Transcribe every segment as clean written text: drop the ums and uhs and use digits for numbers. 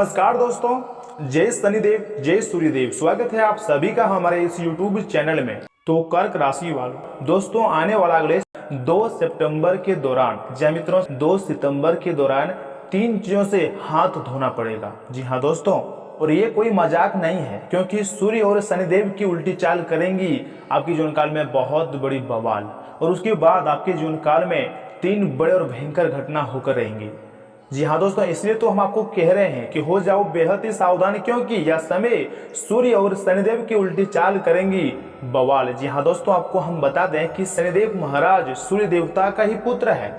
नमस्कार दोस्तों, जय शनिदेव जय सूर्यदेव। स्वागत है आप सभी का हमारे इस YouTube चैनल में। तो कर्क राशि वालों, दोस्तों आने वाला अगले 2 सितंबर के दौरान, जी हाँ मित्रों, 2 सितंबर के दौरान 3 चीजों से हाथ धोना पड़ेगा। जी हाँ दोस्तों, और ये कोई मजाक नहीं है, क्योंकि सूर्य और शनिदेव की उल्टी चाल करेंगी आपके जीवन काल में बहुत बड़ी बवाल, और उसके बाद आपके जीवन काल में 3 बड़े और भयंकर घटना होकर रहेंगी। जी हाँ दोस्तों, इसलिए तो हम आपको कह रहे हैं कि हो जाओ बेहद ही सावधान, क्योंकि यह समय सूर्य और शनिदेव की उल्टी चाल करेंगी बवाल। जी हाँ दोस्तों, आपको हम बता दें कि शनिदेव महाराज सूर्य देवता का ही पुत्र है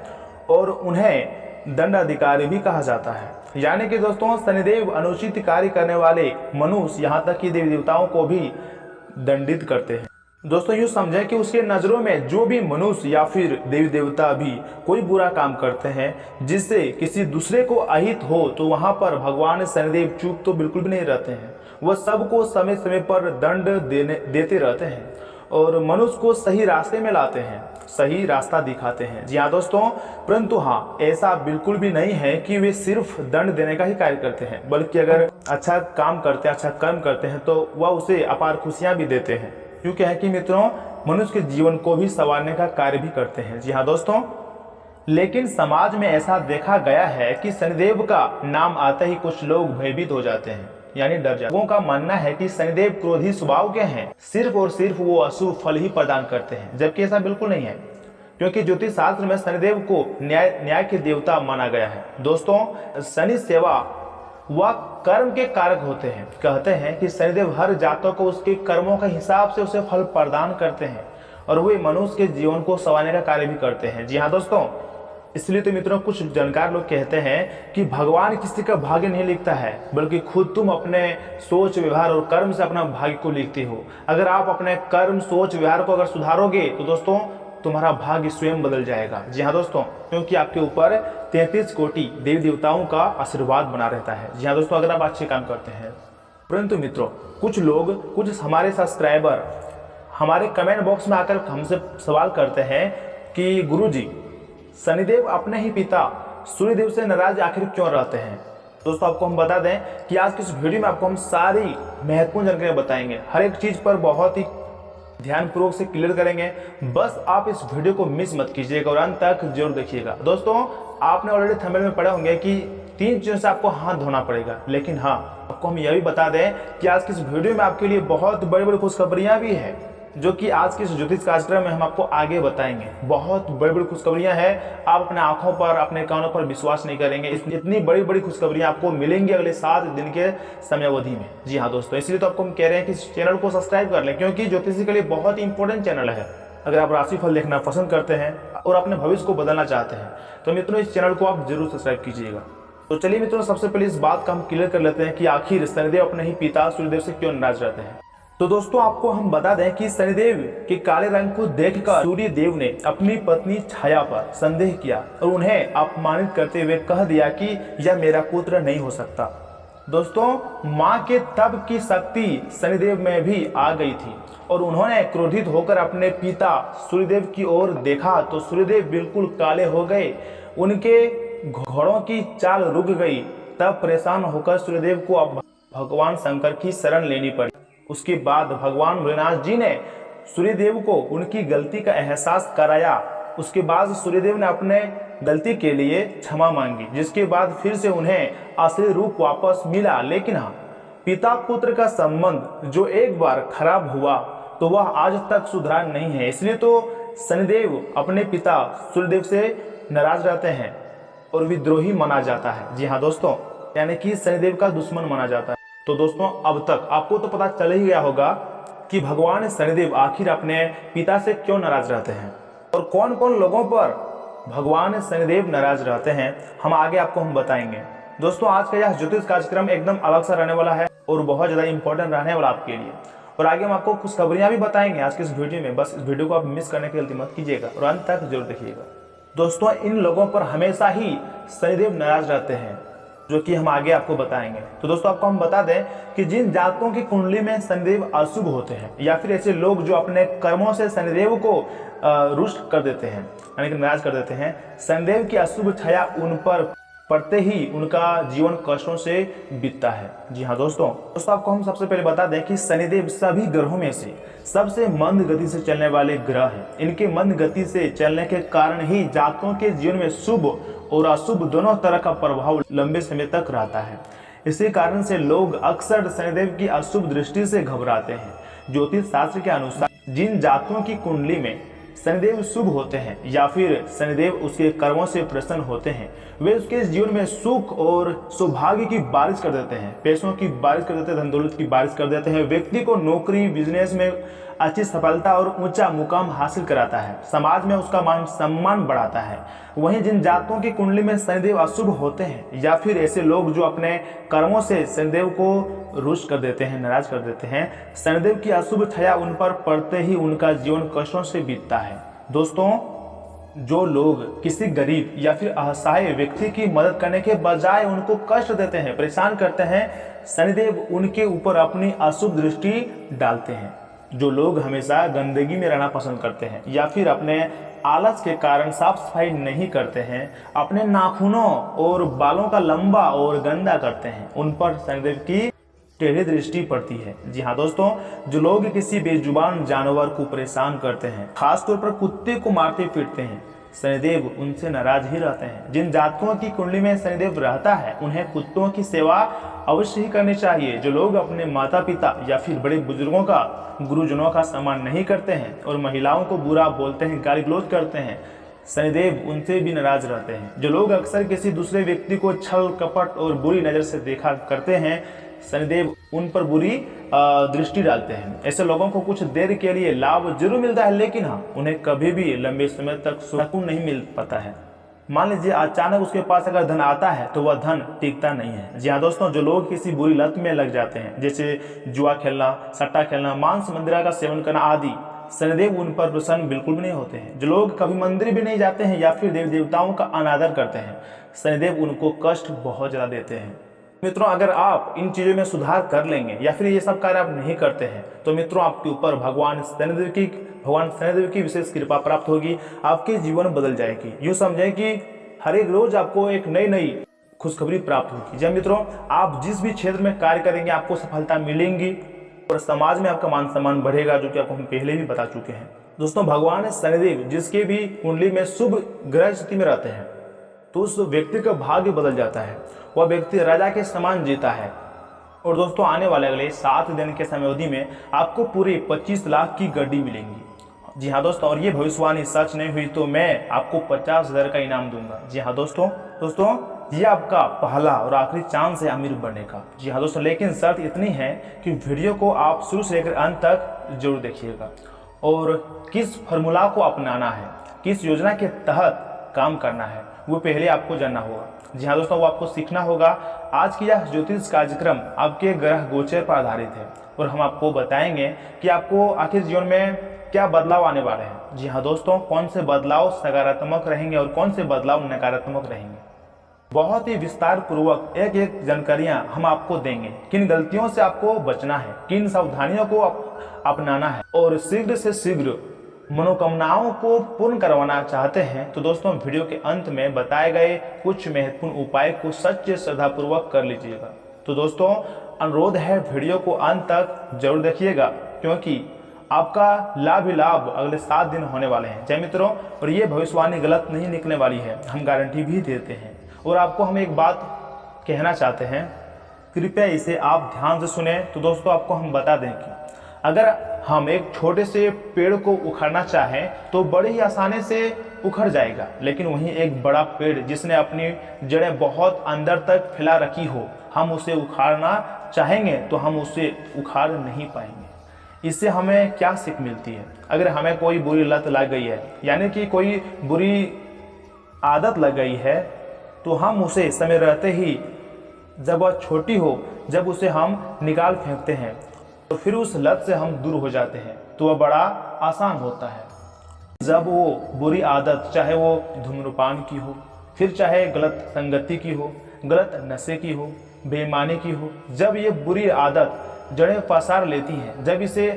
और उन्हें दंडाधिकारी भी कहा जाता है। यानी कि दोस्तों शनिदेव अनुचित कार्य करने वाले मनुष्य, यहाँ तक कि देवी देवताओं को भी दंडित करते हैं। दोस्तों यूँ समझें कि उसके नज़रों में जो भी मनुष्य या फिर देवी देवता भी कोई बुरा काम करते हैं जिससे किसी दूसरे को अहित हो, तो वहाँ पर भगवान शनिदेव चूप तो बिल्कुल भी नहीं रहते हैं। वह सबको समय समय पर दंड देते रहते हैं और मनुष्य को सही रास्ते में लाते हैं, सही रास्ता दिखाते हैं। जी हाँ दोस्तों, परंतु हाँ, ऐसा बिल्कुल भी नहीं है कि वे सिर्फ दंड देने का ही कार्य करते हैं, बल्कि अगर अच्छा काम करते हैं, अच्छा कर्म करते हैं, तो वह उसे अपार खुशियाँ भी देते हैं। क्योंकि है कि मित्रों, मनुष्य के जीवन को भी संवारने का कार्य भी करते हैं। जी हाँ दोस्तों, लेकिन समाज में ऐसा देखा गया है कि शनिदेव का नाम आते ही कुछ लोग भयभीत हो जाते हैं, यानी डर जाते हैं। लोगों का मानना है कि शनिदेव क्रोधी स्वभाव के हैं, सिर्फ और सिर्फ वो अशुभ फल ही प्रदान करते हैं, जबकि ऐसा बिल्कुल नहीं है, क्योंकि ज्योतिष शास्त्र में शनिदेव को न्याय के देवता माना गया है। दोस्तों शनि सेवा वह कर्म के कारक होते हैं। कहते हैं कि शनिदेव हर जातक को उसके कर्मों के हिसाब से उसे फल प्रदान करते हैं और वे मनुष्य के जीवन को संवारने का कार्य भी करते हैं। जी हाँ दोस्तों, इसलिए तो मित्रों कुछ जानकार लोग कहते हैं कि भगवान किसी का भाग्य नहीं लिखता है, बल्कि खुद तुम अपने सोच व्यवहार और कर्म से अपना भाग्य को लिखते हो। अगर आप अपने कर्म सोच व्यवहार को अगर सुधारोगे तो दोस्तों तुम्हारा भाग्य स्वयं बदल जाएगा। जी हाँ दोस्तों, क्योंकि आपके ऊपर 33 कोटि देवी देवताओं का आशीर्वाद बना रहता है। जी हाँ दोस्तों, अगर आप अच्छे काम करते हैं। परंतु मित्रों कुछ लोग, कुछ हमारे सब्सक्राइबर हमारे कमेंट बॉक्स में आकर हमसे सवाल करते हैं कि गुरुजी, शनिदेव अपने ही पिता सूर्यदेव से नाराज आखिर क्यों रहते हैं। दोस्तों आपको हम बता दें कि आज की इस वीडियो में आपको हम सारी महत्वपूर्ण जानकारी बताएंगे, हर एक चीज पर बहुत ही ध्यानपूर्वक से क्लियर करेंगे। बस आप इस वीडियो को मिस मत कीजिएगा और अंत तक जरूर देखिएगा। दोस्तों आपने ऑलरेडी थंबनेल में पढ़े होंगे कि 3 चीजों से आपको हाथ धोना पड़ेगा, लेकिन हाँ, आपको हम यह भी बता दें कि आज की इस वीडियो में आपके लिए बहुत बड़ी बड़ी खुशखबरियां भी है, जो कि आज के इस ज्योतिष कार्यक्रम में हम आपको आगे बताएंगे। बहुत बड़ी बड़ी खुशखबरियां हैं, आप अपने आंखों पर, अपने कानों पर विश्वास नहीं करेंगे। इतनी बड़ी बड़ी खुशखबरियां आपको मिलेंगी अगले 7 दिन के समयावधि में। जी हाँ दोस्तों, इसलिए तो आपको हम कह रहे हैं कि इस चैनल को सब्सक्राइब कर लें, क्योंकि ज्योतिषी के लिए बहुत ही इंपॉर्टेंट चैनल है। अगर आप राशिफल देखना पसंद करते हैं और अपने भविष्य को बदलना चाहते हैं तो मित्रों इस चैनल को आप जरूर सब्सक्राइब कीजिएगा। तो चलिए मित्रों, सबसे पहले इस बात का हम क्लियर कर लेते हैं कि आखिर शनिदेव अपने ही पिता सूर्यदेव से क्यों नाराज रहते हैं। तो दोस्तों आपको हम बता दें कि शनिदेव के काले रंग को देखकर सूर्यदेव ने अपनी पत्नी छाया पर संदेह किया और उन्हें अपमानित करते हुए कह दिया कि यह मेरा पुत्र नहीं हो सकता। दोस्तों मां के तप की शक्ति शनिदेव में भी आ गई थी और उन्होंने क्रोधित होकर अपने पिता सूर्यदेव की ओर देखा तो सूर्यदेव बिल्कुल काले हो गए, उनके घोड़ों की चाल रुक गई। तब परेशान होकर सूर्यदेव को अब भगवान शंकर की शरण लेनी पड़ी। उसके बाद भगवान भोलेनाथ जी ने सूर्यदेव को उनकी गलती का एहसास कराया। उसके बाद सूर्यदेव ने अपने गलती के लिए क्षमा मांगी, जिसके बाद फिर से उन्हें असली रूप वापस मिला। लेकिन हाँ, पिता पुत्र का संबंध जो एक बार खराब हुआ तो वह आज तक सुधरा नहीं है। इसलिए तो शनिदेव अपने पिता सूर्यदेव से नाराज रहते हैं और विद्रोही माना जाता है। जी हाँ दोस्तों, यानी कि शनिदेव का दुश्मन माना जाता है। तो दोस्तों अब तक आपको तो पता चल ही गया होगा कि भगवान शनिदेव आखिर अपने पिता से क्यों नाराज रहते हैं और कौन कौन लोगों पर भगवान शनिदेव नाराज रहते हैं, हम आगे आपको हम बताएंगे। दोस्तों आज का यह ज्योतिष कार्यक्रम एकदम अलग सा रहने वाला है और बहुत ज्यादा इंपॉर्टेंट रहने वाला आपके लिए, और आगे हम आपको खुशखबरियां भी बताएंगे आज के इस वीडियो में। बस इस वीडियो को आप मिस करने की गलती मत कीजिएगा और अंत तक जरूर देखिएगा। दोस्तों इन लोगों पर हमेशा ही शनिदेव नाराज रहते हैं, जो कि हम आगे आपको बताएंगे। तो दोस्तों आपको हम बता दें कि जिन जातकों की कुंडली में शनिदेव अशुभ होते हैं, या फिर ऐसे लोग जो अपने कर्मों से शनिदेव को रुष्ट कर देते हैं, यानी कि नाराज कर देते हैं, शनिदेव की अशुभ छाया उन पर पड़ते ही उनका जीवन कष्टों से बीतता है। जी हाँ दोस्तों, आपको हम सबसे पहले बता दें कि शनिदेव सभी ग्रहों में से सबसे मंद गति से चलने वाले ग्रह हैं। इनके मंद गति से चलने के कारण ही जातकों के जीवन में शुभ और अशुभ दोनों तरह का प्रभाव लंबे समय तक रहता है। इसी कारण से लोग अक्सर शनिदेव की अशुभ दृष्टि से घबराते हैं। ज्योतिष शास्त्र के अनुसार जिन जातकों की कुंडली में शनिदेव शुभ होते हैं या फिर शनिदेव उसके कर्मों से प्रसन्न होते हैं, वे उसके जीवन में सुख और सौभाग्य की बारिश कर देते हैं, पैसों की बारिश कर देते हैं, धन दौलत की बारिश कर देते हैं। व्यक्ति को नौकरी बिजनेस में अच्छी सफलता और ऊंचा मुकाम हासिल कराता है, समाज में उसका मान सम्मान बढ़ाता है। वहीं जिन जातकों की कुंडली में शनिदेव अशुभ होते हैं या फिर ऐसे लोग जो अपने कर्मों से शनिदेव को रुष्ट कर देते हैं, नाराज कर देते हैं, शनिदेव की अशुभ छाया उन पर पड़ते ही उनका जीवन कष्टों से बीतता है। दोस्तों, जो लोग किसी गरीब या फिर असहाय व्यक्ति की मदद करने के बजाय उनको कष्ट देते हैं, परेशान करते हैं, शनिदेव उनके ऊपर अपनी अशुभ दृष्टि डालते हैं। जो लोग हमेशा गंदगी में रहना पसंद करते हैं या फिर अपने आलस के कारण साफ सफाई नहीं करते हैं, अपने नाखूनों और बालों का लंबा और गंदा करते हैं, उन पर शनिदेव की टेढ़ी दृष्टि पड़ती है। जी हाँ दोस्तों, जो लोग किसी बेजुबान जानवर को परेशान करते हैं, खासतौर पर कुत्ते को मारते पीटते हैं, शनिदेव उनसे नाराज ही रहते हैं। जिन जातकों की कुंडली में शनिदेव रहता है, उन्हें कुत्तों की सेवा अवश्य ही करनी चाहिए। जो लोग अपने माता पिता या फिर बड़े बुजुर्गों का, गुरुजनों का सम्मान नहीं करते हैं और महिलाओं को बुरा बोलते हैं, गाली गलौज करते हैं, शनिदेव उनसे भी नाराज रहते हैं। जो लोग अक्सर किसी दूसरे व्यक्ति को छल कपट और बुरी नज़र से देखा करते हैं, शनिदेव उन पर बुरी दृष्टि डालते हैं। ऐसे लोगों को कुछ देर के लिए लाभ जरूर मिलता है, लेकिन हाँ, उन्हें कभी भी लंबे समय तक सुकून नहीं मिल पाता है। मान लीजिए अचानक उसके पास अगर धन आता है तो वह धन टिकता नहीं है। जी हाँ दोस्तों, जो लोग किसी बुरी लत में लग जाते हैं, जैसे जुआ खेलना, सट्टा खेलना, मांस मंदिरा का सेवन करना आदि, शनिदेव उन पर प्रसन्न बिल्कुल भी नहीं होते हैं। जो लोग कभी मंदिर भी नहीं जाते हैं या फिर देवी देवताओं का अनादर करते हैं, शनिदेव उनको कष्ट बहुत ज़्यादा देते हैं। मित्रों, अगर आप इन चीज़ों में सुधार कर लेंगे या फिर ये सब कार्य आप नहीं करते हैं, तो मित्रों आपके ऊपर भगवान शनिदेव की विशेष कृपा प्राप्त होगी, आपके जीवन बदल जाएगी। यूँ समझें कि हर एक रोज आपको एक नई खुशखबरी प्राप्त होगी। जब मित्रों आप जिस भी क्षेत्र में कार्य करेंगे आपको सफलता मिलेंगी और समाज में आपका मान सम्मान बढ़ेगा, जो कि आपको हम पहले भी बता चुके हैं। दोस्तों, भगवान शनिदेव जिसके भी कुंडली में शुभ ग्रह स्थिति में रहते हैं, तो उस व्यक्ति का भाग्य बदल जाता है, वह व्यक्ति राजा के समान जीता है। और दोस्तों, आने वाले अगले 7 दिन के समय अवधि में आपको पूरे 25 लाख की गड्डी मिलेंगी। जी हाँ दोस्तों, और ये भविष्यवाणी सच नहीं हुई तो मैं आपको 50,000 का इनाम दूंगा। जी हाँ दोस्तों, ये आपका पहला और आखिरी चांस है अमीर बनने का। जी हाँ दोस्तों, लेकिन शर्त इतनी है कि वीडियो को आप शुरू से लेकर अंत तक जरूर देखिएगा और किस फॉर्मूला को अपनाना है, किस योजना के तहत काम करना है, वो पहले आपको जानना होगा। जी हाँ दोस्तों, वो आपको सीखना होगा। आज की यह ज्योतिष कार्यक्रम आपके ग्रह गोचर पर आधारित है और हम आपको बताएंगे कि आपको आखिर जीवन में क्या बदलाव आने वाले हैं। जी हाँ दोस्तों, कौन से बदलाव सकारात्मक रहेंगे और कौन से बदलाव नकारात्मक रहेंगे, बहुत ही विस्तार पूर्वक एक जानकारियां हम आपको देंगे। किन गलतियों से आपको बचना है, किन सावधानियों को अपनाना है और शीघ्र से शीघ्र मनोकामनाओं को पूर्ण करवाना चाहते हैं, तो दोस्तों वीडियो के अंत में बताए गए कुछ महत्वपूर्ण उपाय को सच्चे श्रद्धापूर्वक कर लीजिएगा। तो दोस्तों अनुरोध है, वीडियो को अंत तक जरूर देखिएगा, क्योंकि आपका लाभ ही लाभ अगले 7 दिन होने वाले हैं। जय मित्रों, और ये भविष्यवाणी गलत नहीं निकलने वाली है, हम गारंटी भी देते हैं। और आपको हम एक बात कहना चाहते हैं, कृपया इसे आप ध्यान से सुने। तो दोस्तों आपको हम बता दें कि अगर हम एक छोटे से पेड़ को उखाड़ना चाहें तो बड़े ही आसानी से उखड़ जाएगा, लेकिन वहीं एक बड़ा पेड़ जिसने अपनी जड़ें बहुत अंदर तक फैला रखी हो, हम उसे उखाड़ना चाहेंगे तो हम उसे उखाड़ नहीं पाएंगे। इससे हमें क्या सीख मिलती है? अगर हमें कोई बुरी लत लग गई है, यानी कि कोई बुरी आदत लग गई है, तो हम उसे समय रहते ही, जब वह छोटी हो, जब उसे हम निकाल फेंकते हैं तो फिर उस लत से हम दूर हो जाते हैं, तो वह बड़ा आसान होता है। जब वो बुरी आदत, चाहे वो धूम्रपान की हो, फिर चाहे गलत संगति की हो, गलत नशे की हो, बेईमानी की हो, जब ये बुरी आदत जड़ें पसार लेती है, जब इसे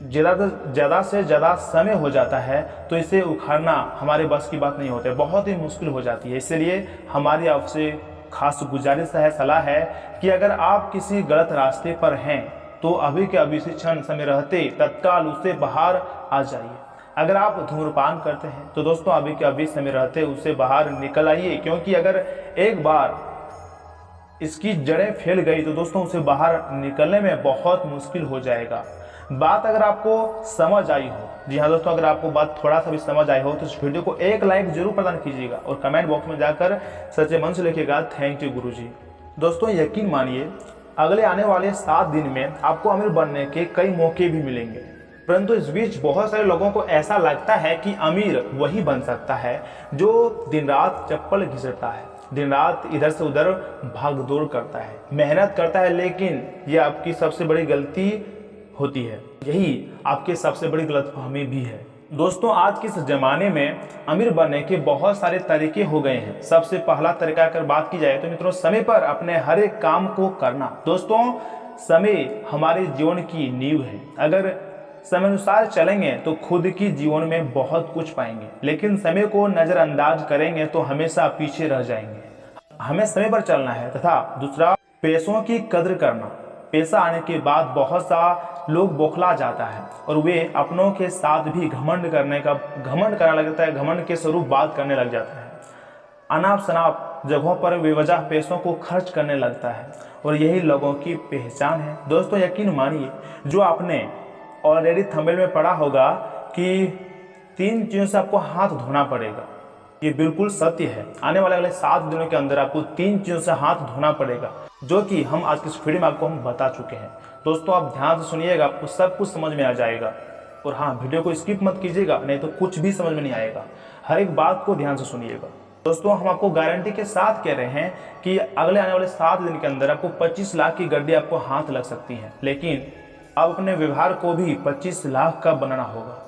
ज़्यादा से ज़्यादा समय हो जाता है तो इसे उखाड़ना हमारे बस की बात नहीं होती, बहुत ही मुश्किल हो जाती है। इसलिए हमारी आपसे खास गुजारिश है, सलाह है कि अगर आप किसी गलत रास्ते पर हैं तो अभी के अभी से क्षण समय रहते तत्काल उससे बाहर आ जाइए। अगर आप धूम्रपान करते हैं तो दोस्तों अभी के अभी समय रहते उससे बाहर निकल आइए, क्योंकि अगर एक बार इसकी जड़ें फैल गई तो दोस्तों उसे बाहर निकलने में बहुत मुश्किल हो जाएगा। बात अगर आपको समझ आई हो, जी हाँ दोस्तों, अगर आपको बात थोड़ा सा भी समझ आई हो तो इस वीडियो को एक लाइक जरूर प्रदान कीजिएगा और कमेंट बॉक्स में जाकर सच्चे मन से लिखिएगा थैंक यू गुरुजी। दोस्तों यकीन मानिए अगले आने वाले 7 दिन में आपको अमीर बनने के कई मौके भी मिलेंगे, परंतु इस बीच बहुत सारे लोगों को ऐसा लगता है कि अमीर वही बन सकता है जो दिन रात चप्पल घिसता है, दिन रात इधर से उधर भाग दौड़ करता है, मेहनत करता है, लेकिन ये आपकी सबसे बड़ी गलती होती है। यही आपकी सबसे बड़ी गलतफहमी भी है। दोस्तों आज के इस जमाने में अमीर बनने के बहुत सारे तरीके हो गए हैं। सबसे पहला तरीका अगर बात की जाए तो मित्रों, समय पर अपने हर एक काम को करना। दोस्तों समय हमारे जीवन की नींव है। अगर समय अनुसार चलेंगे तो खुद की जीवन में बहुत कुछ पाएंगे, लेकिन समय को नजरअंदाज करेंगे तो हमेशा पीछे रह जाएंगे। हमें समय पर चलना है। तथा दूसरा, पैसों की कद्र करना। पैसा आने के बाद बहुत सा लोग बौखला जाता है और वे अपनों के साथ भी घमंड करने लगता है, घमंड के स्वरूप बात करने लग जाता है। अनाप शनाप जगहों पर बेवजह पैसों को खर्च करने लगता है और यही लोगों की पहचान है। दोस्तों यकीन मानिए, जो आपने ऑलरेडी थंबनेल में पढ़ा होगा कि 3 चीज़ों से आपको हाथ धोना पड़ेगा, ये बिल्कुल सत्य है। आने वाले अगले 7 दिनों के अंदर आपको 3 चीज़ों से हाथ धोना पड़ेगा, जो कि हम आज की इस वीडियो में आपको हम बता चुके हैं। दोस्तों आप ध्यान से सुनिएगा, आपको सब कुछ समझ में आ जाएगा। और हाँ, वीडियो को स्किप मत कीजिएगा, नहीं तो कुछ भी समझ में नहीं आएगा। हर एक बात को ध्यान से सुनिएगा। दोस्तों हम आपको गारंटी के साथ कह रहे हैं कि अगले आने वाले 7 दिन के अंदर आपको 25 लाख की गड्डी आपको हाथ लग सकती है, लेकिन अब अपने व्यवहार को भी 25 लाख का बनाना होगा।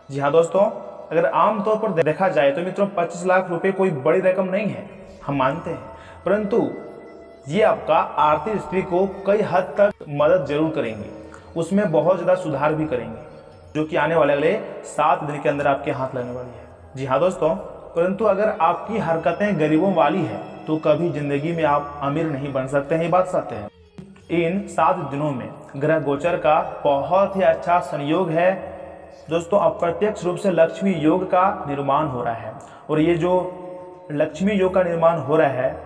जी हाँ दोस्तों, अगर आमतौर पर देखा जाए तो मित्रों 25 लाख रुपए कोई बड़ी रकम नहीं है, हम मानते हैं, परंतु ये आपका आर्थिक स्थिति को कई हद तक मदद जरूर करेंगे, उसमें बहुत ज़्यादा सुधार भी करेंगे, जो कि आने वाले अगले 7 दिन के अंदर आपके हाथ लगने वाली है। जी हाँ दोस्तों, परंतु अगर आपकी हरकतें गरीबों वाली है तो कभी जिंदगी में आप अमीर नहीं बन सकते हैं, ये बात सत्य है। इन 7 दिनों में ग्रह गोचर का बहुत ही अच्छा संयोग है। दोस्तों अप्रत्यक्ष रूप से लक्ष्मी योग का निर्माण हो रहा है और ये जो लक्ष्मी योग का निर्माण हो रहा है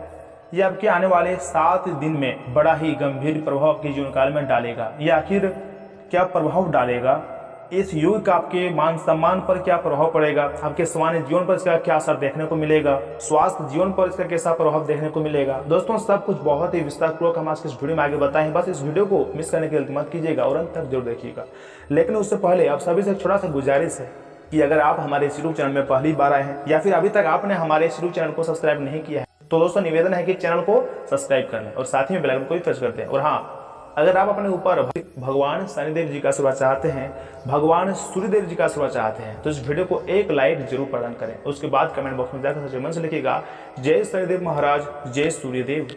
ये आपके आने वाले 7 दिन में बड़ा ही गंभीर प्रभाव आपके जीवन काल में डालेगा। ये आखिर क्या प्रभाव डालेगा, इस योग का आपके मान सम्मान पर क्या प्रभाव पड़ेगा, आपके सामान्य जीवन पर इसका क्या असर देखने को मिलेगा, स्वास्थ्य जीवन पर इसका कैसा प्रभाव देखने को मिलेगा। दोस्तों सब कुछ बहुत ही विस्तारपूर्वक हम आज के इस वीडियो में आगे बताएं। बस इस वीडियो को मिस करने की गलती मत कीजिएगा और अंत तक जरूर देखिएगा। लेकिन उससे पहले आप सभी से एक छोटा सा गुजारिश है कि अगर आप हमारे इस यूट्यूब चैनल में पहली बार आए हैं या फिर अभी तक आपने हमारे इस यूट्यूब चैनल को सब्सक्राइब नहीं किया है तो दोस्तों निवेदन है कि चैनल को सब्सक्राइब कर लें और साथ ही में बेल आइकन को भी प्रेस कर दें। और हाँ, अगर आप अपने ऊपर भगवान शनिदेव जी का आशीर्वाद चाहते हैं, भगवान सूर्यदेव जी का आशीर्वाद चाहते हैं तो इस वीडियो को एक लाइक जरूर प्रदान करें। उसके बाद कमेंट बॉक्स में जाकर सच्चे मन से लिखिएगा जय शनिदेव महाराज, जय सूर्यदेव,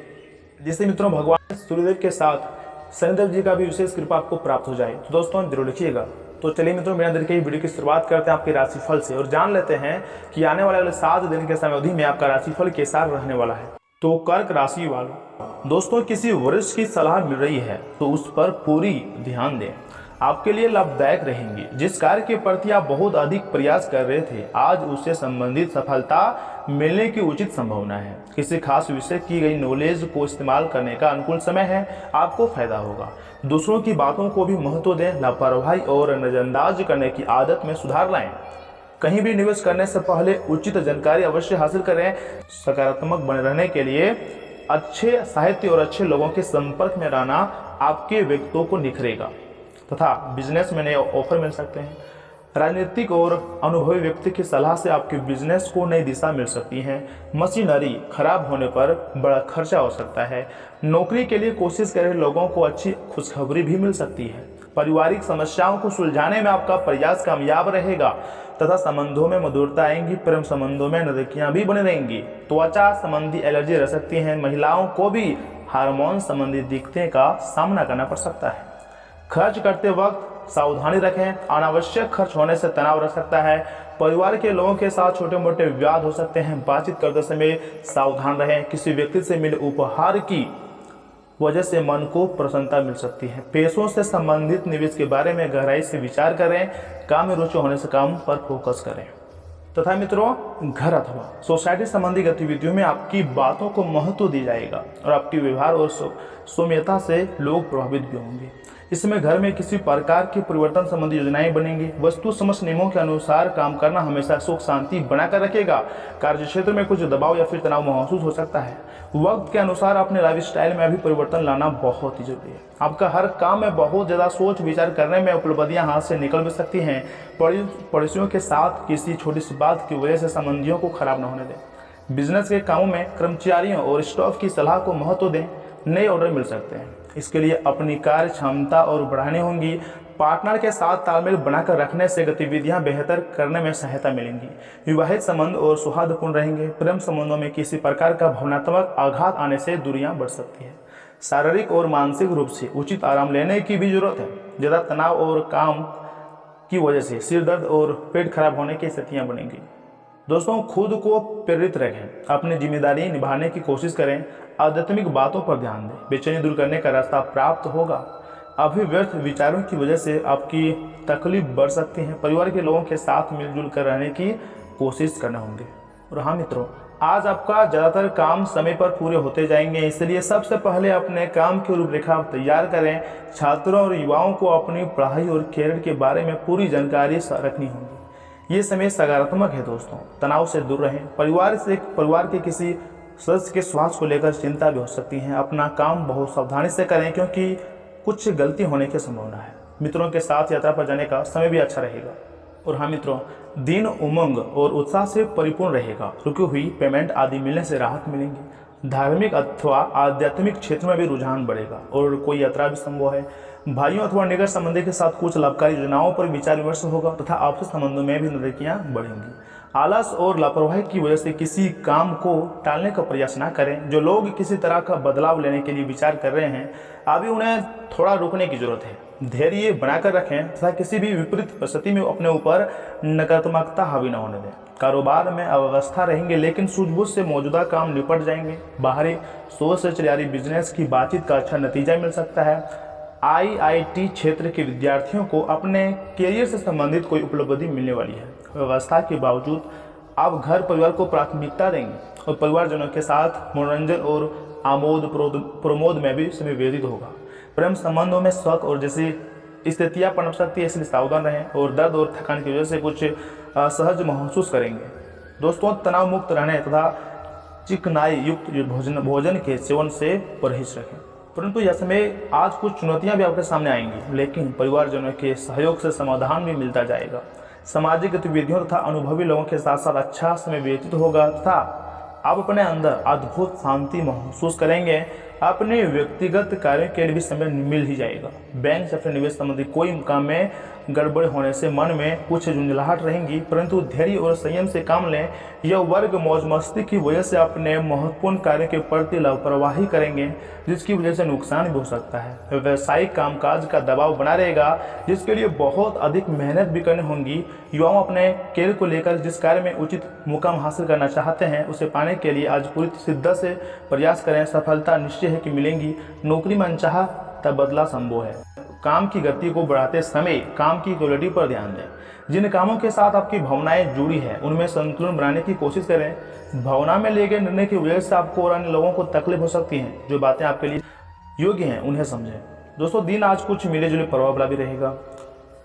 जिससे मित्रों भगवान सूर्यदेव के साथ शनिदेव जी का भी विशेष कृपा आपको प्राप्त हो जाए। तो दोस्तों जरूर लिखिएगा। तो चलिए मित्रों मेरे अंदर की वीडियो की शुरुआत करते हैं आपके राशिफल से और जान लेते हैं कि आने वाले अगले 7 दिन के समय अवधि में आपका राशिफल कैसा रहने वाला है। तो कर्क राशि वालों, दोस्तों किसी वरिष्ठ की सलाह मिल रही है तो उस पर पूरी ध्यान दें, आपके लिए लाभदायक रहेंगी। जिस कार्य के प्रति आप बहुत अधिक प्रयास कर रहे थे आज उससे संबंधित सफलता मिलने की उचित संभावना है। किसी खास विषय की गई नॉलेज को इस्तेमाल करने का अनुकूल समय है, आपको फायदा होगा। दूसरों की बातों को भी महत्व दें, लापरवाही और नजरअंदाज करने की आदत में सुधार लाएं। कहीं भी निवेश करने से पहले उचित जानकारी अवश्य हासिल करें। सकारात्मक बने रहने के लिए अच्छे साहित्य और अच्छे लोगों के संपर्क में रहना आपके व्यक्तित्व को निखरेगा तथा बिजनेस में नए ऑफर मिल सकते हैं। राजनीतिक और अनुभवी व्यक्ति की सलाह से आपके बिजनेस को नई दिशा मिल सकती है। मशीनरी खराब होने पर बड़ा खर्चा हो सकता है। नौकरी के लिए कोशिश कर रहे लोगों को अच्छी खुशखबरी भी मिल सकती है। पारिवारिक समस्याओं को सुलझाने में आपका प्रयास कामयाब रहेगा तथा संबंधों में मधुरता आएंगी। प्रेम संबंधों में नजदीकियां भी बनी रहेंगी। त्वचा संबंधी एलर्जी रह सकती है। महिलाओं को भी हार्मोन संबंधी दिक्कतें का सामना करना पड़ सकता है। खर्च करते वक्त सावधानी रखें। अनावश्यक खर्च होने से तनाव रह सकता है। परिवार के लोगों के साथ छोटे मोटे विवाद हो सकते हैं। बातचीत करते समय सावधान रहें। किसी व्यक्ति से मिले उपहार की वजह से मन को प्रसन्नता मिल सकती है। पैसों से संबंधित निवेश के बारे में गहराई से विचार करें। काम में रुचि होने से काम पर फोकस करें। तथा मित्रों, घर अथवा सोसाइटी संबंधी गतिविधियों में आपकी बातों को महत्व दिया जाएगा और आपके व्यवहार और सौम्यता से लोग प्रभावित भी होंगे। इसमें घर में किसी प्रकार की परिवर्तन संबंधी योजनाएं बनेंगी। वस्तु समस्त नियमों के अनुसार काम करना हमेशा सुख शांति बनाकर रखेगा। कार्य क्षेत्र में कुछ दबाव या फिर तनाव महसूस हो सकता है। वक्त के अनुसार अपने लाइफस्टाइल में भी परिवर्तन लाना बहुत ही जरूरी है। आपका हर काम में बहुत ज़्यादा सोच विचार करने में उपलब्धियां हाथ से निकल भी सकती हैं। पड़ोसियों के साथ किसी छोटी सी बात की वजह से संबंधियों को खराब न होने दें। बिजनेस के कामों में कर्मचारियों और स्टाफ की सलाह को महत्व दें। नए ऑर्डर मिल सकते हैं, इसके लिए अपनी कार्य क्षमता और बढ़ानी होंगी। पार्टनर के साथ तालमेल बनाकर रखने से गतिविधियां बेहतर करने में सहायता मिलेंगी। विवाहित संबंध और सौहार्दपूर्ण रहेंगे। प्रेम संबंधों में किसी प्रकार का भावनात्मक आघात आने से दूरियां बढ़ सकती है। शारीरिक और मानसिक रूप से उचित आराम लेने की भी जरूरत है। ज़्यादा तनाव और काम की वजह से सिर दर्द और पेट खराब होने की स्थितियां बनेंगी। दोस्तों, खुद को प्रेरित रखें। अपनी जिम्मेदारी निभाने की कोशिश करें। आध्यात्मिक बातों पर ध्यान दें। बेचैनी दूर करने का रास्ता प्राप्त होगा। अभी व्यर्थ विचारों की वजह से आपकी तकलीफ बढ़ सकती है। परिवार के लोगों के साथ मिलजुल कर रहने की कोशिश करने होंगे। और हाँ मित्रों, आज आपका ज़्यादातर काम समय पर पूरे होते जाएंगे, इसलिए सबसे पहले अपने काम की रूपरेखा तैयार करें। छात्रों और युवाओं को अपनी पढ़ाई और कैरियर के बारे में पूरी जानकारी रखनी होगी। ये समय सकारात्मक है दोस्तों। तनाव से दूर रहें। परिवार के किसी सदस्य के स्वास्थ्य को लेकर चिंता भी हो सकती है। अपना काम बहुत सावधानी से करें क्योंकि कुछ गलती होने की संभावना है। मित्रों के साथ यात्रा पर जाने का समय भी अच्छा रहेगा। और हाँ मित्रों, दिन उमंग और उत्साह से परिपूर्ण रहेगा। रुकी हुई पेमेंट आदि मिलने से राहत मिलेंगी। धार्मिक अथवा आध्यात्मिक क्षेत्र में भी रुझान बढ़ेगा और कोई यात्रा भी संभव है। भाइयों अथवा निकट संबंधी के साथ कुछ लाभकारी योजनाओं पर विचार विमर्श होगा तथा आपसी संबंधों में भी नजदीकियां बढ़ेंगी। आलस और लापरवाही की वजह से किसी काम को टालने का प्रयास न करें। जो लोग किसी तरह का बदलाव लेने के लिए विचार कर रहे हैं, अभी उन्हें थोड़ा रुकने की जरूरत है। धैर्य बनाकर रखें तथा किसी भी विपरीत परिस्थिति में अपने ऊपर नकारात्मकता हावी न होने दें। कारोबार में अव्यवस्था रहेंगे, लेकिन सूझबूझ से मौजूदा काम निपट जाएंगे। बाहरी सोच से चल रही बिजनेस की बातचीत का अच्छा नतीजा मिल सकता है। IIT क्षेत्र के विद्यार्थियों को अपने कैरियर से संबंधित कोई उपलब्धि मिलने वाली है। व्यवस्था के बावजूद आप घर परिवार को प्राथमिकता देंगे और परिवारजनों के साथ मनोरंजन और आमोद प्रमोद में भी समय व्यतीत होगा। प्रेम संबंधों में शक और जैसी स्थितियां पनप सकती है, इसलिए सावधान रहें और दर्द और थकान की वजह से कुछ असहज महसूस करेंगे। दोस्तों, तनाव मुक्त रहने तथा चिकनाई युक्त भोजन के सेवन से परहेज रखें। परंतु यह समय आज कुछ चुनौतियां भी आपके सामने आएंगी, लेकिन परिवारजनों के सहयोग से समाधान भी मिलता जाएगा। सामाजिक गतिविधियों तथा अनुभवी लोगों के साथ साथ अच्छा समय व्यतीत होगा तथा आप अपने अंदर अद्भुत शांति महसूस करेंगे। अपने व्यक्तिगत कार्यों के लिए भी समय मिल ही जाएगा। बैंक से फिर निवेश संबंधी कोई काम में गड़बड़ होने से मन में कुछ झुंझलाहट रहेंगी, परंतु धैर्य और संयम से काम लें। यह वर्ग मौज मस्ती की वजह से अपने महत्वपूर्ण कार्य के प्रति लापरवाही करेंगे, जिसकी वजह से नुकसान भी हो सकता है। व्यवसायिक कामकाज का दबाव बना रहेगा, जिसके लिए बहुत अधिक मेहनत भी करनी होगी। युवाओं अपने कैरियर को लेकर जिस कार्य में उचित मुकाम हासिल करना चाहते हैं, उसे पाने के लिए आज पूरी शिद्दत से प्रयास करें। सफलता निश्चय है कि मिलेंगी। नौकरी में अनचाहा तबादला संभव है। काम की गति को बढ़ाते समय काम की क्वालिटी पर ध्यान दें। जिन कामों के साथ आपकी भावनाएं जुड़ी हैं, उनमें संतुलन बनाने की कोशिश करें। भावना में लिए गए निर्णय की वजह से आपको और अन्य लोगों को तकलीफ हो सकती है। जो बातें आपके लिए योग्य हैं, उन्हें समझें। दोस्तों, दिन आज कुछ मिले जुले प्रभाव वाला भी रहेगा।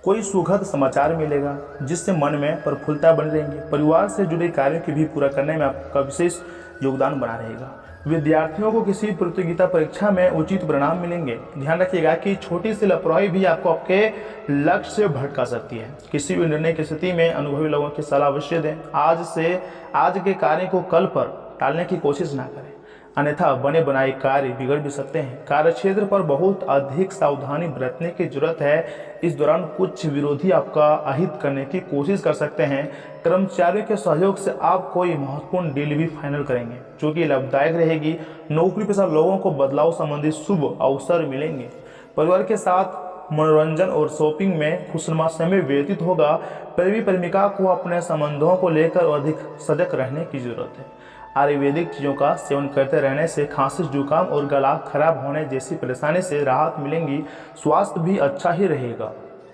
कोई सुखद समाचार मिलेगा, जिससे मन में प्रफुल्लता बनी रहेगी। परिवार से जुड़े कार्यों की भी पूरा करने में आपका विशेष योगदान बना रहेगा। विद्यार्थियों को किसी प्रतियोगिता परीक्षा में उचित परिणाम मिलेंगे। ध्यान रखिएगा कि छोटी सी लापरवाही भी आपको आपके लक्ष्य से भटका सकती है। किसी भी निर्णय की स्थिति में अनुभवी लोगों की सलाह अवश्य दें। आज के कार्य को कल पर टालने की कोशिश ना करें, अन्यथा बने बनाए कार्य बिगड़ भी सकते हैं। कार्यक्षेत्र पर बहुत अधिक सावधानी बरतने की जरूरत है। इस दौरान कुछ विरोधी आपका अहित करने की कोशिश कर सकते हैं। कर्मचारियों के सहयोग से आप कोई महत्वपूर्ण डील भी फाइनल करेंगे, जो कि लाभदायक रहेगी। नौकरी पेशा लोगों को बदलाव संबंधी शुभ अवसर मिलेंगे। परिवार के साथ मनोरंजन और शॉपिंग में खुशनुमा समय व्यतीत होगा। प्रेमी प्रेमिका को अपने संबंधों को लेकर अधिक सजग रहने की जरूरत है। आयुर्वेदिक चीज़ों का सेवन करते रहने से खांसी, जुकाम और गला खराब होने जैसी परेशानी से राहत मिलेंगी। स्वास्थ्य भी अच्छा ही रहेगा।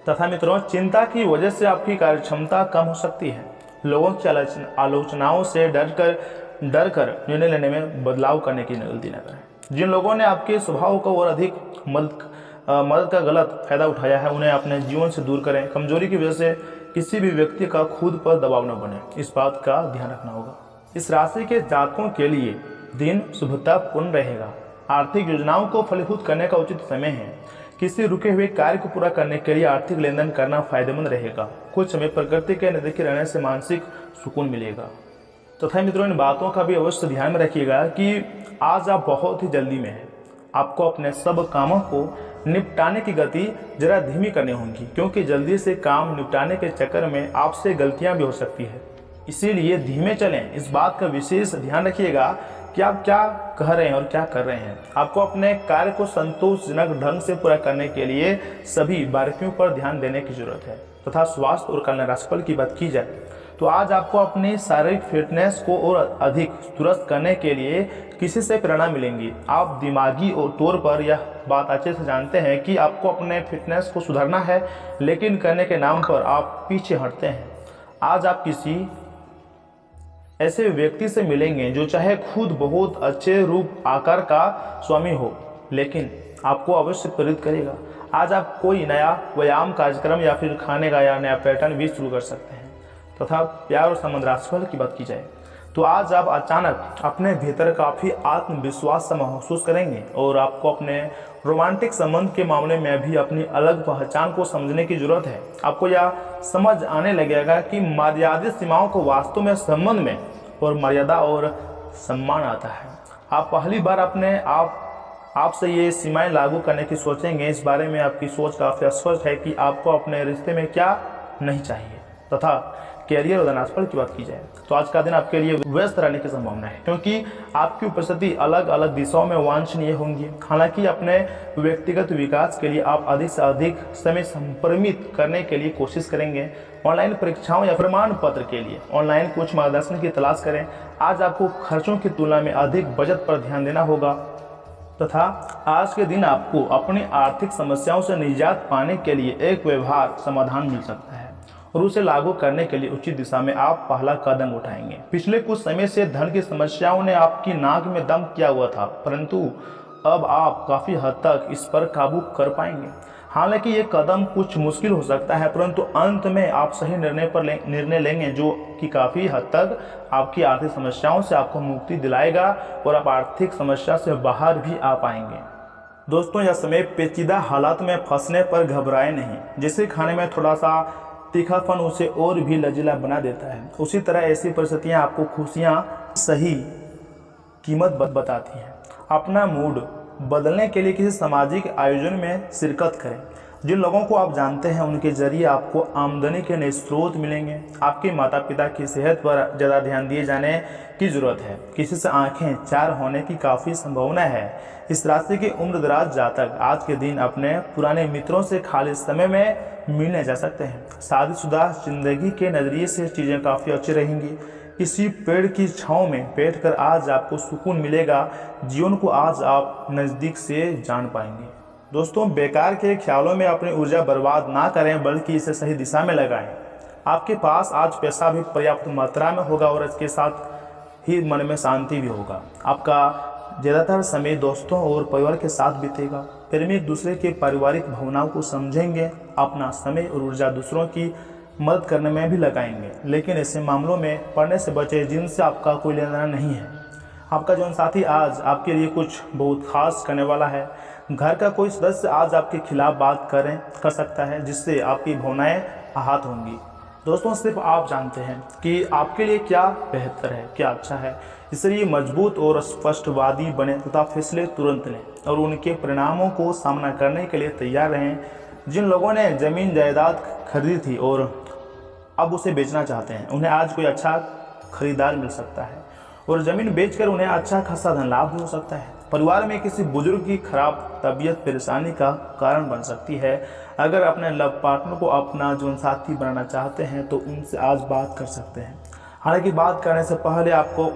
तथा मित्रों, चिंता की वजह से आपकी कार्यक्षमता कम हो सकती है। लोगों की आलोचनाओं से डर कर निर्णय लेने में बदलाव करने की गलती न करें। जिन लोगों ने आपके स्वभाव को और अधिक मदद का गलत फायदा उठाया है, उन्हें अपने जीवन से दूर करें। कमजोरी की वजह से किसी भी व्यक्ति का खुद पर दबाव न बने, इस बात का ध्यान रखना होगा। इस राशि के जातकों के लिए दिन शुभतापूर्ण रहेगा। आर्थिक योजनाओं को फलीभूत करने का उचित समय है। किसी रुके हुए कार्य को पूरा करने के लिए आर्थिक लेन देन करना फायदेमंद रहेगा। कुछ समय प्रकृति के नजदीक रहने से मानसिक सुकून मिलेगा। तथा मित्रों, इन बातों का भी अवश्य ध्यान में रखिएगा कि आज आप बहुत ही जल्दी में हैं। आपको अपने सब कामों को निपटाने की गति जरा धीमी करनी होगी, क्योंकि जल्दी से काम निपटाने के चक्कर में आपसे गलतियां भी हो सकती है। इसीलिए धीमे चलें। इस बात का विशेष ध्यान रखिएगा कि आप क्या कह रहे हैं और क्या कर रहे हैं। आपको अपने कार्य को संतोषजनक ढंग से पूरा करने के लिए सभी बारीकियों पर ध्यान देने की जरूरत है। तथा स्वास्थ्य और कल्याण राशिफल की बात की जाए तो आज आपको अपनी शारीरिक फिटनेस को और अधिक दुरुस्त करने के लिए किसी से प्रेरणा मिलेंगी। आप दिमागी और तौर पर यह बात अच्छे से जानते हैं कि आपको अपने फिटनेस को सुधारना है, लेकिन करने के नाम पर आप पीछे हटते हैं। आज आप किसी ऐसे व्यक्ति से मिलेंगे जो चाहे खुद बहुत अच्छे रूप आकार का स्वामी हो, लेकिन आपको अवश्य प्रेरित करेगा। आज आप कोई नया व्यायाम कार्यक्रम या फिर खाने का या नया पैटर्न भी शुरू कर सकते हैं। तथा प्यार और संबंध राशिफल की बात की जाए तो आज आप अचानक अपने भीतर काफ़ी आत्मविश्वास से महसूस करेंगे और आपको अपने रोमांटिक संबंध के मामले में भी अपनी अलग पहचान को समझने की जरूरत है। आपको यह समझ आने लगेगा कि मर्यादित सीमाओं को वास्तव में संबंध में और मर्यादा और सम्मान आता है। आप पहली बार अपने आपसे ये सीमाएं लागू करने की सोचेंगे। इस बारे में आपकी सोच काफ़ी स्पष्ट है कि आपको अपने रिश्ते में क्या नहीं चाहिए। तथा कैरियर और राशिफल की बात की जाए तो आज का दिन आपके लिए व्यस्त रहने की संभावना है, क्योंकि आपकी उपस्थिति अलग अलग दिशाओं में वांछनीय होंगी। हालांकि अपने व्यक्तिगत विकास के लिए आप अधिक से अधिक समय संपरिमित करने के लिए कोशिश करेंगे। ऑनलाइन परीक्षाओं या प्रमाण पत्र के लिए ऑनलाइन कुछ मार्गदर्शन की तलाश करें। आज आपको खर्चों की तुलना में अधिक बचत पर ध्यान देना होगा। तथा आज के दिन आपको अपनी आर्थिक समस्याओं से निजात पाने के लिए एक व्यवहार समाधान मिल सकता है और उसे लागू करने के लिए उचित दिशा में आप पहला कदम उठाएंगे। पिछले कुछ समय से धन की समस्याओं ने आपकी नाक में दम किया हुआ था, परंतु अब आप काफ़ी हद तक इस पर काबू कर पाएंगे। हालांकि ये कदम कुछ मुश्किल हो सकता है, परंतु अंत में आप सही निर्णय लेंगे जो कि काफ़ी हद तक आपकी आर्थिक समस्याओं से आपको मुक्ति दिलाएगा और आप आर्थिक समस्या से बाहर भी आ पाएंगे। दोस्तों, यह समय पेचीदा हालात में फंसने पर घबराए नहीं। जिसे खाने में थोड़ा सा तीखापन उसे और भी लचीला बना देता है, उसी तरह ऐसी परिस्थितियां आपको खुशियां सही कीमत बताती हैं। अपना मूड बदलने के लिए किसी सामाजिक आयोजन में शिरकत करें। जिन लोगों को आप जानते हैं उनके जरिए आपको आमदनी के नए स्रोत मिलेंगे। आपके माता पिता की सेहत पर ज़्यादा ध्यान दिए जाने की जरूरत है। किसी से आंखें चार होने की काफ़ी संभावना है। इस राशि के उम्रदराज जातक आज के दिन अपने पुराने मित्रों से खाली समय में मिलने जा सकते हैं। शादीशुदा जिंदगी के नज़रिए से चीज़ें काफ़ी अच्छी रहेंगी। किसी पेड़ की छांव में बैठकर आज आपको सुकून मिलेगा। जीवन को आज आप नज़दीक से जान पाएंगे। दोस्तों, बेकार के ख्यालों में अपनी ऊर्जा बर्बाद ना करें, बल्कि इसे सही दिशा में लगाएं। आपके पास आज पैसा भी पर्याप्त मात्रा में होगा और इसके साथ ही मन में शांति भी होगा। आपका ज़्यादातर समय दोस्तों और परिवार के साथ बीतेगा। प्रेमी एक दूसरे के पारिवारिक भावनाओं को समझेंगे। अपना समय और ऊर्जा दूसरों की मदद करने में भी लगाएंगे, लेकिन ऐसे मामलों में पड़ने से बचें जिनसे आपका कोई लेना देना नहीं है। आपका जीवन साथी आज आपके लिए कुछ बहुत खास करने वाला है। घर का कोई सदस्य आज आपके खिलाफ बात कर सकता है, जिससे आपकी भावनाएं आहत होंगी। दोस्तों, सिर्फ आप जानते हैं कि आपके लिए क्या बेहतर है, क्या अच्छा है। इसलिए मजबूत और स्पष्टवादी बने तथा फैसले तुरंत लें और उनके परिणामों को सामना करने के लिए तैयार रहें। जिन लोगों ने जमीन जायदाद खरीदी थी और अब उसे बेचना चाहते हैं, उन्हें आज कोई अच्छा खरीदार मिल सकता है और ज़मीन बेचकर उन्हें अच्छा खासा धन लाभ हो सकता है। परिवार में किसी बुजुर्ग की खराब तबीयत परेशानी का कारण बन सकती है। अगर अपने लव पार्टनर को अपना जीवन साथी बनाना चाहते हैं तो उनसे आज बात कर सकते हैं। हालांकि बात करने से पहले आपको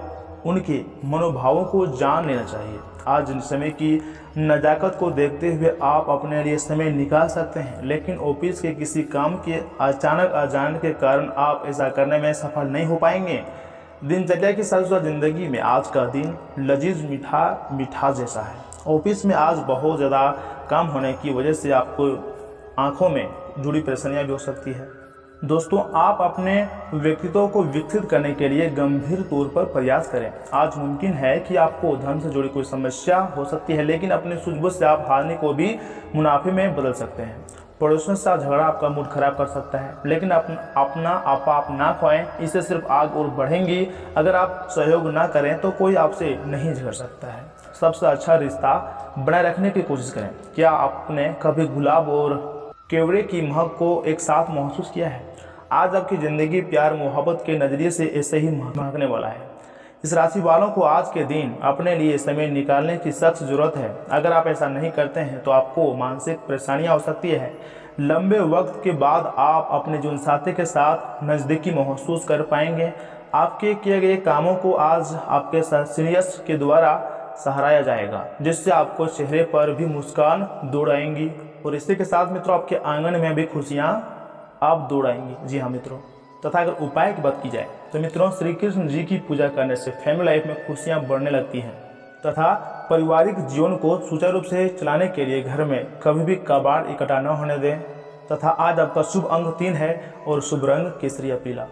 उनके मनोभावों को जान लेना चाहिए। आज समय की नज़ाकत को देखते हुए आप अपने लिए समय निकाल सकते हैं, लेकिन ऑफिस के किसी काम के अचानक आ जाने के कारण आप ऐसा करने में सफल नहीं हो पाएंगे। दिनचर्या की सादा जिंदगी में आज का दिन लजीज मिठास जैसा है। ऑफिस में आज बहुत ज़्यादा काम होने की वजह से आपको आंखों में जुड़ी परेशानियां भी हो सकती है। दोस्तों, आप अपने व्यक्तित्व को विकसित करने के लिए गंभीर तौर पर प्रयास करें। आज मुमकिन है कि आपको धन से जुड़ी कोई समस्या हो सकती है, लेकिन अपनी सूझबूझ से आप हारने को भी मुनाफे में बदल सकते हैं। पड़ोसियों से झगड़ा आपका मूड खराब कर सकता है, लेकिन अपना आप ना खोएं, इससे सिर्फ आग और बढ़ेंगी। अगर आप सहयोग ना करें तो कोई आपसे नहीं झगड़ सकता है। सबसे अच्छा रिश्ता बनाए रखने की कोशिश करें। क्या आपने कभी गुलाब और केवड़े की महक को एक साथ महसूस किया है? आज आपकी ज़िंदगी प्यार मोहब्बत के नज़रिए से ऐसे ही महकने वाला है। इस राशि वालों को आज के दिन अपने लिए समय निकालने की सख्त ज़रूरत है। अगर आप ऐसा नहीं करते हैं तो आपको मानसिक परेशानियां हो सकती है। लंबे वक्त के बाद आप अपने जीवनसाथी के साथ नज़दीकी महसूस कर पाएंगे। आपके किए गए कामों को आज आपके सीनियर्स के द्वारा सराहाया जाएगा, जिससे आपको चेहरे पर भी मुस्कान दौड़ आएंगी और इसी के साथ मित्रों आपके आंगन में भी खुशियाँ आप दौड़ आएंगी। जी हाँ मित्रों, तथा अगर उपाय की बात की जाए तो मित्रों श्री कृष्ण जी की पूजा करने से फैमिली लाइफ में खुशियाँ बढ़ने लगती हैं तथा पारिवारिक जीवन को सुचारू रूप से चलाने के लिए घर में कभी भी कबाड़ इकट्ठा न होने दें। तथा आज आपका शुभ अंक 3 है और शुभ रंग केसरिया पीला।